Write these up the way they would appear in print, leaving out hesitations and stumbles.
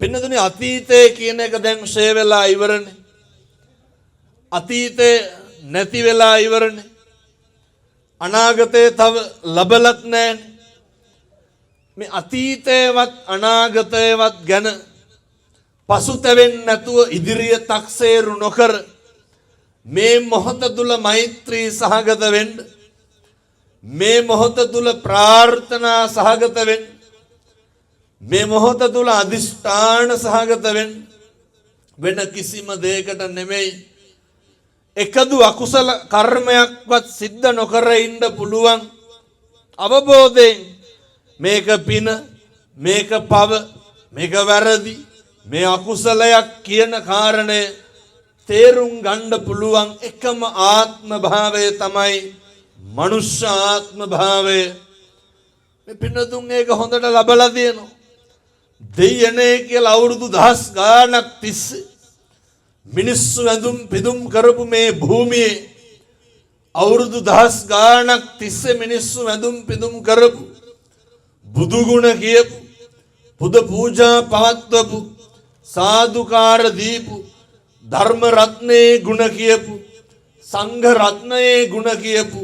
පින්නතුනි අතීතයේ කියන එක දැන් ෂේ වෙලා ඉවරනේ. අතීතේ නැති වෙලා ඉවරනේ. අනාගතේ තව ලබලත් නැහැනේ. මේ අතීතේවත් අනාගතේවත් ගැන පසුතැවෙන්නේ නැතුව ඉදිරිය තක්සේරු නොකර මේ මොහොත තුල මෛත්‍රී සහගත වෙන්න, මේ මොහොත තුල ප්‍රාර්ථනා සහගත වෙන්න, මේ මොහොත තුල අදිෂ්ඨාන සහගත වෙන්න, වෙන කිසිම දෙයකට නෙමෙයි. එකදු අකුසල කර්මයක්වත් සිද්ධ නොකර ඉන්න පුළුවන් අවබෝධයෙන් මේක පින, මේක පව, මේක වැරදි, මේ අකුසලයක් කියන කාරණය තේරුම් ගන්න පුළුවන් එකම ආත්ම භාවය තමයි මනුෂ්‍ය ආත්ම භාවය. මේ පින්නතුන් ඒක හොඳට ලබලා තියෙනවා. දෙයනේ කියලා අවුරුදු දහස් ගාණක් තිස්සේ මිනිස්සු ඇඳුම් පිදුම් කරපු මේ භූමියේ අවුරුදු දහස් ගාණක් තිස්සේ මිනිස්සු ඇඳුම් පිදුම් කරපු බුදු ගුණ කියපු, පුද පූජා පවත්වපු, සාදුකාර දීපු, ධර්ම රත්නයේ ගුණ කියපු, සංඝ රත්නයේ ගුණ කියපු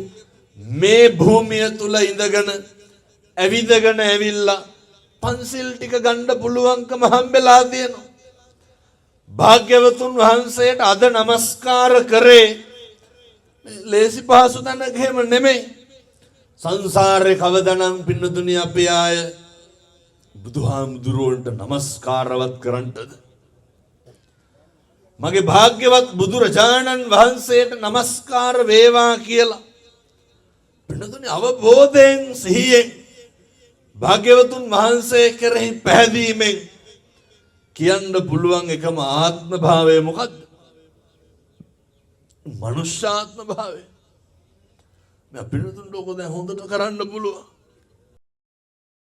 මේ භූමිය තුල ඉඳගෙන ඇවිදගෙන ඇවිල්ලා පන්සිල් ටික ගන්න පුළුවන්කම හම්බෙලා තියෙනවා. භාග්‍යවතුන් වහන්සේට අද නමස්කාර කරේ ලේසි පහසු තැනක එහෙම නෙමෙයි. සංසාරේ කවදානම් පින්නතුනි අපේ ආය බුදුහාමුදුරුවන්ට නමස්කාරවත් කරන්නද? මගේ භාග්‍යවත් බුදුරජාණන් වහන්සේට නමස්කාර වේවා කියලා පින්නතුනි අවබෝධයෙන් සිහියෙන් භාග්‍යවතුන් වහන්සේ කෙරෙහි පැහැදීමෙන් කියන්න පුළුවන් එකම ආත්ම භාවය මොකද්ද? මනුෂ්‍ය ආත්ම භාවය. මේ පින්නතුන්ට ඔක දැන් හොඳට කරන්න පුළුවන්.